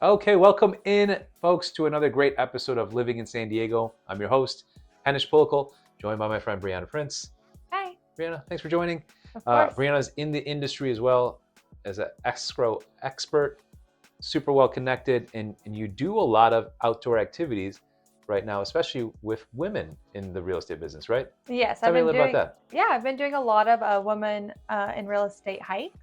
Okay, welcome in, folks, to another great episode of Living in San Diego. I'm your host, Henish Pulikal, joined by my friend Brianna Prince. Hi. Brianna, thanks for joining. Of course. Brianna's in the industry as well as an escrow expert, super well connected, and you do a lot of outdoor activities right now, especially with women in the real estate business, right? Yes, Tell me a little about that. Yeah, I've been doing a lot of women in real estate hikes.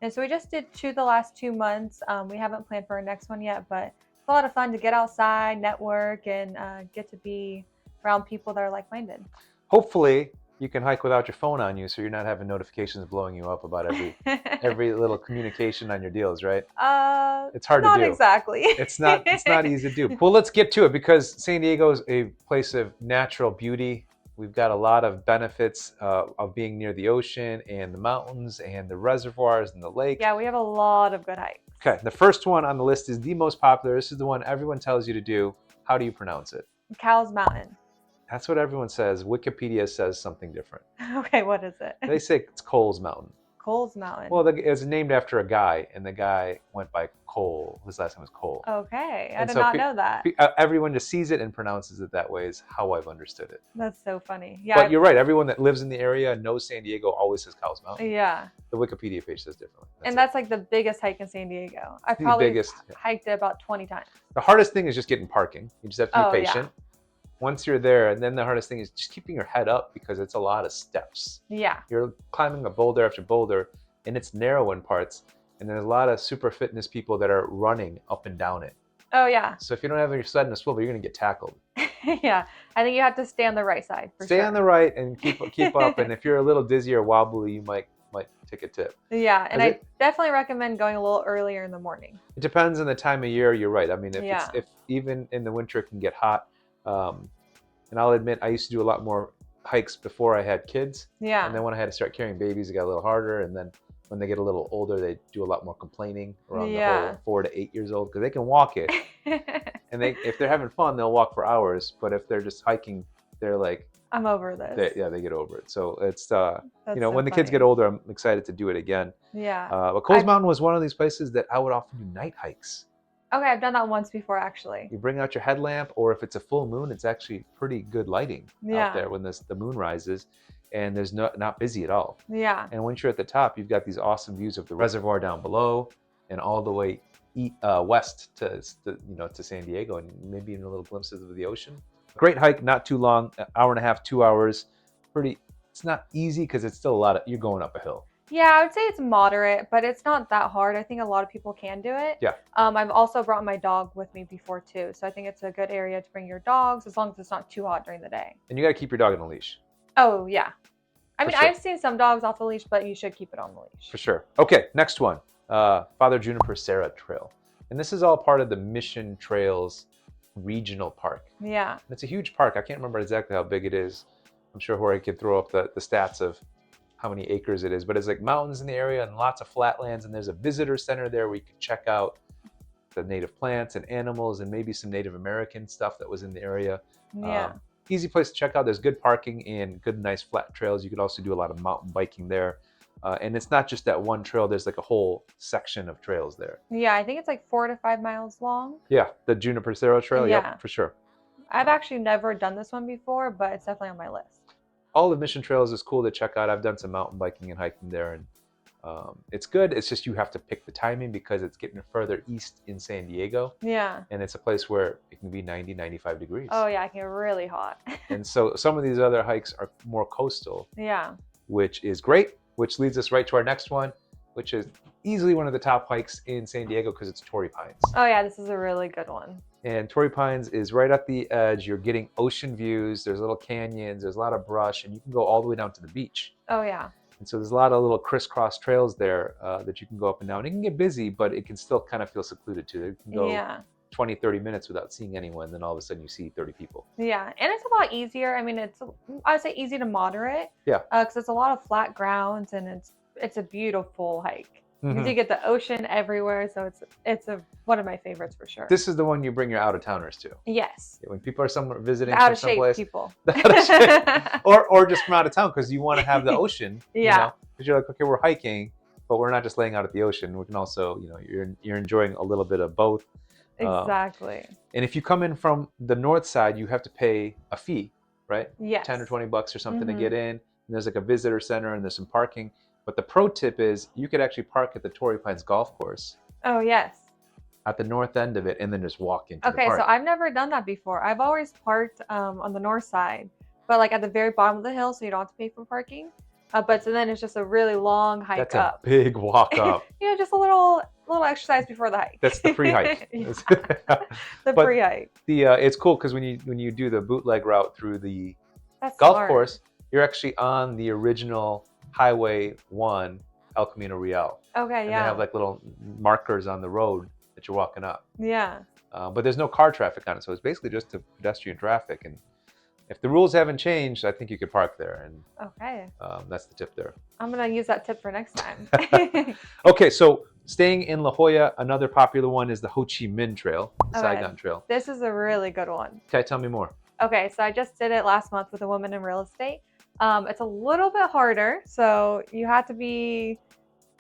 And so we just did two the last 2 months. We haven't planned for our next one yet, but it's a lot of fun to get outside, network, and get to be around people that are like-minded. Hopefully, you can hike without your phone on you, so you're not having notifications blowing you up about every little communication on your deals, right? It's hard to do. Not exactly. It's not easy to do. Well, let's get to it because San Diego is a place of natural beauty. We've got a lot of benefits of being near the ocean and the mountains and the reservoirs and the lake. Yeah, we have a lot of good hikes. Okay, the first one on the list is the most popular. This is the one everyone tells you to do. How do you pronounce it? Cowles Mountain. That's what everyone says. Wikipedia says something different. Okay, what is it? They say it's Cowles Mountain. Cowles Mountain. Well, it's named after a guy, and the guy went by Cole. His last name was Cole. Okay, I did not know that. Everyone just sees it and pronounces it that way is how I've understood it. That's so funny. Yeah, but you're right. Everyone that lives in the area knows San Diego always says Cowles Mountain. Yeah. The Wikipedia page says differently. That's like the biggest hike in San Diego. I the probably biggest, hiked it about 20 times. The hardest thing is just getting parking. You just have to be patient. Yeah. Once you're there, and then the hardest thing is just keeping your head up because it's a lot of steps. Yeah. You're climbing a boulder after boulder, and it's narrow in parts. And there's a lot of super fitness people that are running up and down it. Oh, yeah. So if you don't have your sled and a swivel, you're going to get tackled. Yeah. I think you have to stay on the right side. Stay on the right and keep up. And if you're a little dizzy or wobbly, you might take a tip. Yeah. And I definitely recommend going a little earlier in the morning. It depends on the time of year. You're right. I mean, if even in the winter it can get hot. And I'll admit, I used to do a lot more hikes before I had kids. Yeah. And then when I had to start carrying babies, it got a little harder. And then when they get a little older, they do a lot more complaining around the whole 4 to 8 years old because they can walk it. And if they're having fun, they'll walk for hours. But if they're just hiking, they're like, I'm over this. They get over it. So it's, so when the kids get older, I'm excited to do it again. Yeah. But Cowles Mountain was one of these places that I would often do night hikes. Okay, I've done that once before, actually. You bring out your headlamp, or if it's a full moon, it's actually pretty good lighting out there when the moon rises, and there's not busy at all. Yeah. And once you're at the top, you've got these awesome views of the reservoir down below, and all the way west to San Diego, and maybe even a little glimpses of the ocean. Great hike, not too long, an hour and a half, 2 hours. It's not easy because it's still you're going up a hill. Yeah, I would say it's moderate, but it's not that hard. I think a lot of people can do it. Yeah. I've also brought my dog with me before too. So I think it's a good area to bring your dogs as long as it's not too hot during the day. And you got to keep your dog on a leash. Oh, yeah. I mean, sure. I've seen some dogs off the leash, but you should keep it on the leash. For sure. Okay, next one. Father Junipero Serra Trail. And this is all part of the Mission Trails Regional Park. Yeah. And it's a huge park. I can't remember exactly how big it is. I'm sure Jorge could throw up the stats of how many acres it is, but it's like mountains in the area and lots of flatlands, and there's a visitor center there where you can check out the native plants and animals and maybe some Native American stuff that was in the area. Yeah. Easy place to check out. There's good parking and good, nice flat trails. You could also do a lot of mountain biking there. And it's not just that one trail. There's like a whole section of trails there. Yeah, I think it's like 4 to 5 miles long. Yeah, the Junipero Serra Trail. Yeah. Yep, for sure. I've actually never done this one before, but it's definitely on my list. All the Mission Trails is cool to check out. I've done some mountain biking and hiking there, and it's good. It's just you have to pick the timing because it's getting further east in San Diego. Yeah. And it's a place where it can be 90, 95 degrees. Oh, yeah, it can get really hot. And so some of these other hikes are more coastal. Yeah. Which is great, which leads us right to our next one, which is easily one of the top hikes in San Diego because it's Torrey Pines. Oh, yeah, this is a really good one. And Torrey Pines is right at the edge. You're getting ocean views. There's little canyons. There's a lot of brush, and you can go all the way down to the beach. Oh, yeah. And so there's a lot of little crisscross trails there that you can go up and down. It can get busy, but it can still kind of feel secluded too. You can go 20, 30 minutes without seeing anyone. Then all of a sudden you see 30 people. Yeah, and it's a lot easier. I mean, I would say easy to moderate. Yeah. Because it's a lot of flat grounds, and it's a beautiful hike. Because you get the ocean everywhere, so it's one of my favorites for sure. This is the one you bring your out-of-towners to. Yes. When people are somewhere visiting out of from someplace. shape people. Or just from out of town because you want to have the ocean. Yeah. Because you're like, okay, we're hiking. but we're not just laying out at the ocean. We can also, you're enjoying a little bit of both. Exactly. And if you come in from the north side, you have to pay a fee, right? Yes. 10 or 20 bucks or something to get in. And there's like a visitor center and there's some parking. But the pro tip is you could actually park at the Torrey Pines golf course. Oh, yes. At the north end of it, and then just walk into the Okay, park. so I've never done that before. I've always parked on the north side, but like at the very bottom of the hill, so you don't have to pay for parking. But so then it's just a really long hike That's up. a big walk up. Just a little exercise before the hike. That's the pre-hike. The pre-hike. It's cool because when you do the bootleg route through the That's golf smart. course, you're actually on the original Highway 1 El Camino Real. Okay, And yeah. they have like little markers on the road that you're walking up. Yeah. But there's no car traffic on it, so it's basically just the pedestrian traffic. And if the rules haven't changed, I think you could park there. And Okay. that's the tip there. I'm gonna use that tip for next time. Okay, so staying in La Jolla, another popular one is the Ho Chi Minh Trail, Saigon Trail. This is a really good one. Okay, tell me more. Okay, so I just did it last month with a woman in real estate. It's a little bit harder, so you have to be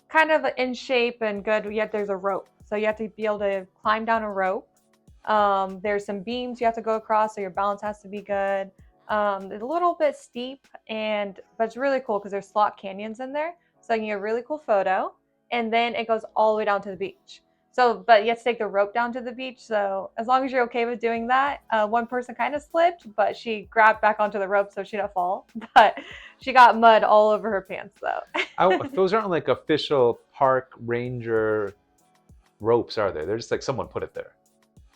kind of in shape and good, yet there's a rope. So you have to be able to climb down a rope. There's some beams you have to go across, so your balance has to be good. It's a little bit steep, but it's really cool because there's slot canyons in there, so you can get a really cool photo. And then it goes all the way down to the beach. So, but you have to take the rope down to the beach. So as long as you're okay with doing that, one person kind of slipped, but she grabbed back onto the rope so she didn't fall. But she got mud all over her pants though. Those aren't like official park ranger ropes, are they? They're just like someone put it there.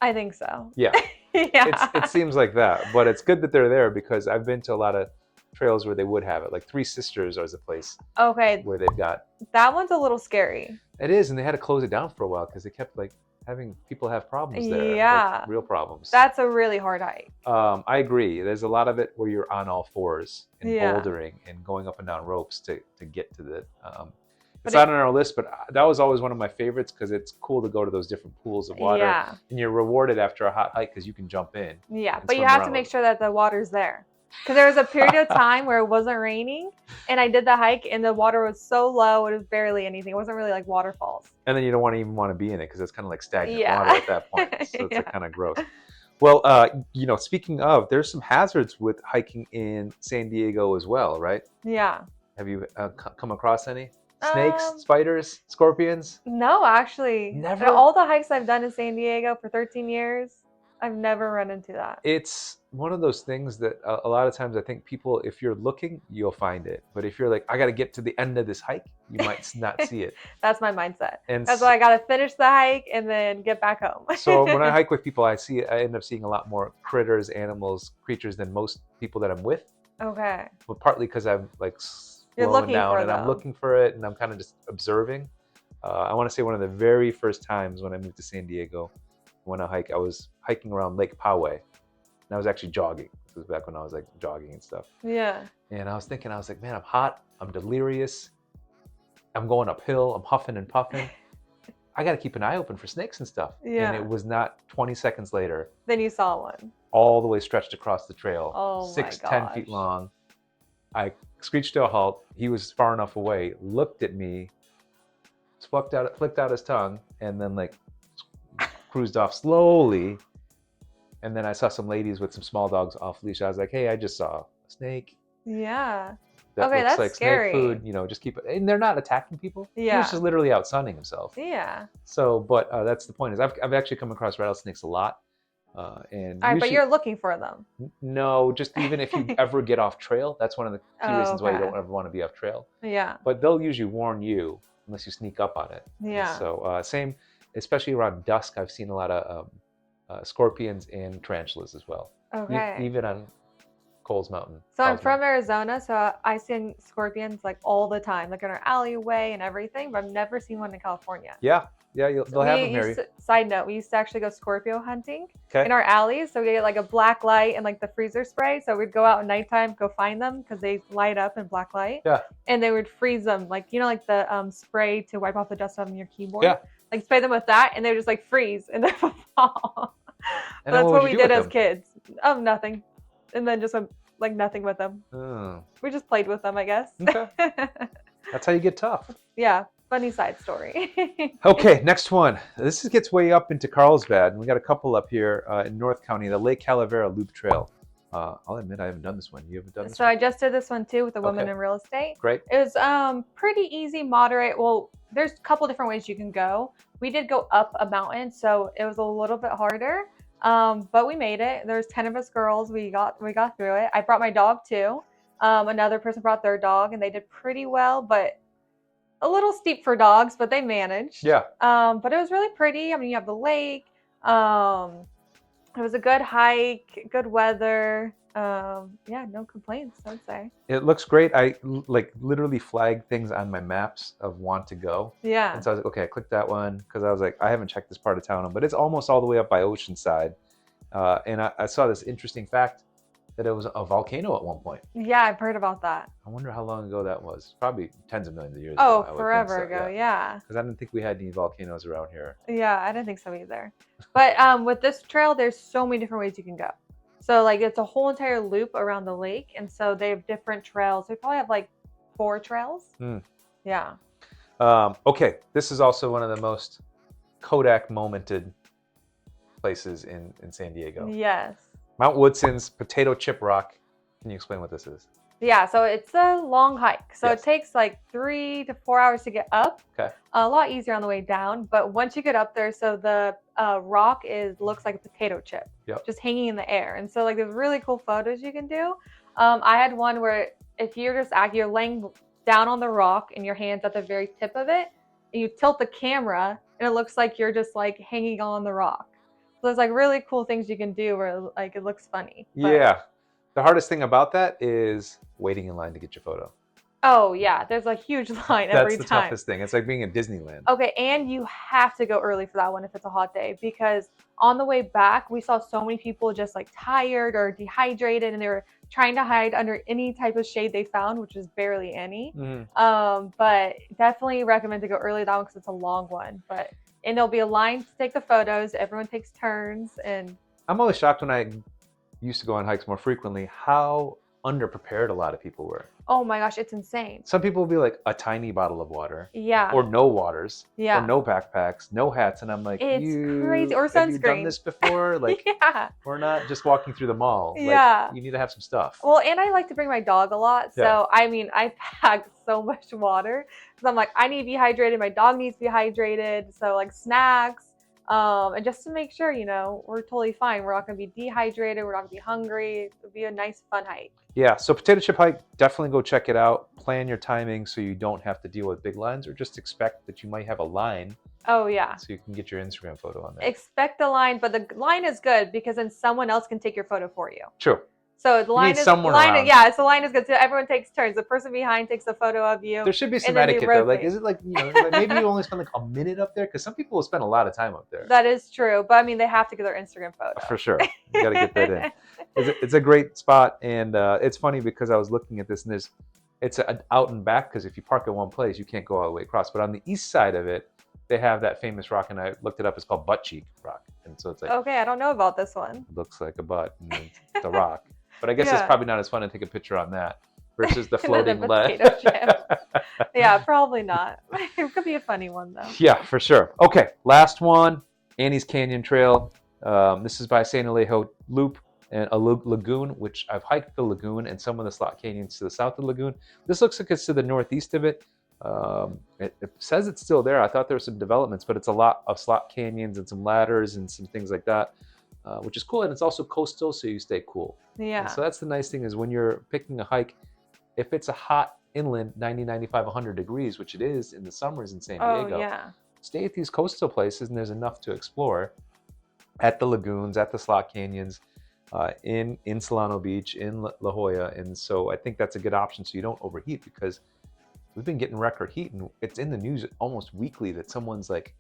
I think so. Yeah. Yeah. It seems like that, but it's good that they're there because I've been to a lot of trails where they would have it. Like Three Sisters is a place where they've got. That one's a little scary. It is, and they had to close it down for a while because they kept like having people have problems there. Yeah. Like, real problems. That's a really hard hike. I agree. There's a lot of it where you're on all fours and Yeah. bouldering and going up and down ropes to get to the. It's not on our list, but that was always one of my favorites because it's cool to go to those different pools of water. Yeah. And you're rewarded after a hot hike because you can jump in. Yeah, but you have to make sure that the water's there. Because there was a period of time where it wasn't raining, and I did the hike, and the water was so low, it was barely anything. It wasn't really like waterfalls. And then you don't even want to be in it because it's kind of like stagnant Yeah. water at that point. So it's like kind of gross. Well, speaking of, there's some hazards with hiking in San Diego as well, right? Yeah. Have you come across any? Snakes, spiders, scorpions? No, actually. Never? All the hikes I've done in San Diego for 13 years, I've never run into that. It's one of those things that a lot of times I think people, if you're looking, you'll find it. But if you're like, I got to get to the end of this hike, you might not see it. That's my mindset. And that's why I got to finish the hike and then get back home. So when I hike with people, I end up seeing a lot more critters, animals, creatures than most people that I'm with. Okay. But partly because I'm like You're slowing looking down for and them. I'm looking for it and I'm kind of just observing. I want to say one of the very first times when I moved to San Diego, when I hike, I was hiking around Lake Poway, and I was actually jogging. This was back when I was like jogging and stuff. Yeah. And I was like, man, I'm hot, I'm delirious, I'm going uphill, I'm huffing and puffing. I got to keep an eye open for snakes and stuff. Yeah. And it was not 20 seconds later. Then you saw one. All the way stretched across the trail. Oh, 10 feet long. I screeched to a halt. He was far enough away, looked at me, flicked out his tongue, and then like cruised off slowly. And then I saw some ladies with some small dogs off leash. I was like, hey, I just saw a snake. Yeah. That Okay, looks that's like scary. Snake food, just keep it. And they're not attacking people. Yeah. He was just literally out sunning himself. Yeah. So, but that's the point is I've actually come across rattlesnakes a lot. And All right, but you're looking for them. No, just even if you ever get off trail, that's one of the key reasons why you okay. don't ever want to be off trail. Yeah. But they'll usually warn you unless you sneak up on it. Yeah. And so same, especially around dusk, I've seen a lot of scorpions and tarantulas as well. Okay. Even on Cowles Mountain. So I'm Cowles from Mountain. Arizona, so I see scorpions like all the time, like in our alleyway and everything, but I've never seen one in California. Yeah, they'll have them here. Side note, we used to actually go Scorpio hunting Okay. in our alleys. So we get like a black light and like the freezer spray. So we'd go out at nighttime, go find them because they light up in black light. Yeah. And they would freeze them, like, like the spray to wipe off the dust on your keyboard. Yeah. Like spray them with that and they would just like freeze and then fall. And That's what what would we you do did with as them? kids. Nothing. And then just went like nothing with them. Oh, We just played with them, I guess. okay. That's how you get tough. Yeah. Funny side story. Okay, next one. Gets way up into Carlsbad, and we got a couple up here in North County, the Lake Calavera Loop Trail. I'll admit I haven't done this one. You haven't done this So one? I just did this one too with a woman Okay. in real estate. Great. It was pretty easy, moderate. Well, there's a couple different ways you can go. We did go up a mountain, so it was a little bit harder. But we made it. There's 10 of us girls. We got through it. I brought my dog too. Another person brought their dog, and they did pretty well, but a little steep for dogs, but they managed. Yeah. But it was really pretty. I mean, you have the lake. It was a good hike, good weather. Yeah, no complaints, I'd say. It looks great. I literally flagged things on my maps of want to go. Yeah. And so I was like, okay, I clicked that one because I was like, I haven't checked this part of town, but it's almost all the way up by Oceanside. And I saw this interesting fact that it was a volcano at one point. Yeah, I've heard about that. I wonder how long ago that was. Probably tens of millions of years ago. ago. Oh, forever ago, yeah. Because I didn't think we had any volcanoes around here. Yeah, I didn't think so either. But with this trail, there's so many different ways you can go. So like it's a whole entire loop around the lake, and so they have different trails. They probably have like 4 trails. Yeah. Okay, this is also one of the most Kodak momented places in San Diego. Yes. Mount Woodson's Potato Chip Rock. Can you explain what this is? Yeah, so it's a long hike. So Yes. It takes like 3 to 4 hours to get up. Okay. A lot easier on the way down. But once you get up there, so the rock looks like a potato chip, just hanging in the air. And so like there's really cool photos you can do. I had one where if you're you're laying down on the rock and your hand's at the very tip of it, and you tilt the camera and it looks like you're just like hanging on the rock. So there's like really cool things you can do where like it looks funny. Yeah. The hardest thing about that is waiting in line to get your photo. Oh yeah, there's a huge line every time. That's the toughest thing. It's like being in Disneyland. Okay, and you have to go early for that one if it's a hot day, because on the way back we saw so many people just like tired or dehydrated, and they were trying to hide under any type of shade they found, which is barely any. But definitely recommend to go early that one because it's a long one. And there'll be a line to take the photos. Everyone takes turns, and I'm always shocked when I used to go on hikes more frequently how underprepared a lot of people were. Oh my gosh, it's insane. Some people will be like a tiny bottle of water. Yeah. Or no waters. Yeah. Or no backpacks, no hats. And I'm like, it's crazy. Or sunscreen. Have you done this before? Like, yeah. We're not just walking through the mall. Yeah. Like, you need to have some stuff. Well, and I like to bring my dog a lot. So, I mean, I pack so much water. So I'm like, I need to be hydrated. My dog needs to be hydrated. So like snacks. And just to make sure, we're totally fine. We're not going to be dehydrated. We're not going to be hungry. It'll be a nice, fun hike. Yeah. So Potato Chip Hike, definitely go check it out. Plan your timing so you don't have to deal with big lines, or just expect that you might have a line. Oh, yeah. So you can get your Instagram photo on there. Expect the line, but the line is good because then someone else can take your photo for you. True. So the line is so the line is good. So everyone takes turns. The person behind takes a photo of you. There should be some etiquette though. Like, is it like, like maybe you only spend like a minute up there? Because some people will spend a lot of time up there. That is true. But I mean, they have to get their Instagram photo. For sure. You got to get that in. It's a great spot. And it's funny because I was looking at this, and it's out and back, because if you park at one place, you can't go all the way across. But on the east side of it, they have that famous rock, and I looked it up. It's called Butt Cheek Rock. And so it's like, okay, I don't know about this one. Looks like a butt, and it's a rock. But I guess it's probably not as fun to take a picture on that versus the floating leg. Yeah, probably not. It could be a funny one though. Yeah, for sure. Okay, last one, Annie's Canyon Trail. This is by San Alejo Loop and a lagoon, which I've hiked the lagoon and some of the slot canyons to the south of the lagoon. This looks like it's to the northeast of it. It says it's still there. I thought there were some developments, but it's a lot of slot canyons and some ladders and some things like that. Which is cool, and it's also coastal, so you stay cool. Yeah. And so that's the nice thing, is when you're picking a hike, if it's a hot inland 90, 95, 100 degrees, which it is in the summers in San Diego, stay at these coastal places, and there's enough to explore at the lagoons, at the slot canyons, in Solano Beach, in La Jolla. And so I think that's a good option so you don't overheat, because we've been getting record heat, and it's in the news almost weekly that someone's like,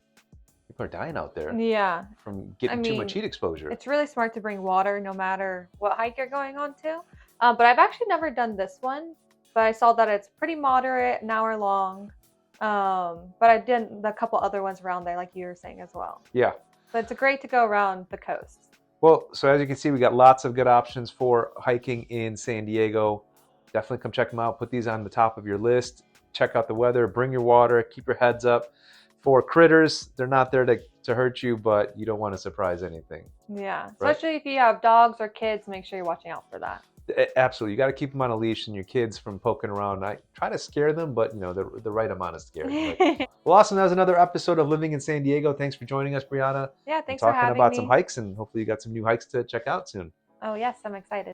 people are dying out there. Yeah. From getting too much heat exposure. It's really smart to bring water no matter what hike you're going on to. But I've actually never done this one, but I saw that it's pretty moderate, an hour long. But I did a couple other ones around there, like you were saying as well. Yeah. But it's great to go around the coast. Well, so as you can see, we got lots of good options for hiking in San Diego. Definitely come check them out. Put these on the top of your list. check out the weather, bring your water, keep your heads up. For critters, they're not there to hurt you, but you don't want to surprise anything. Yeah, Right. especially if you have dogs or kids, make sure you're watching out for that. Absolutely, you got to keep them on a leash and your kids from poking around. I try to scare them, but you know the right amount of scare. Right? Well, awesome. That was another episode of Living in San Diego. Thanks for joining us, Brianna. Yeah, and thanks for talking having about me. some hikes, and hopefully you got some new hikes to check out soon. Oh yes, I'm excited.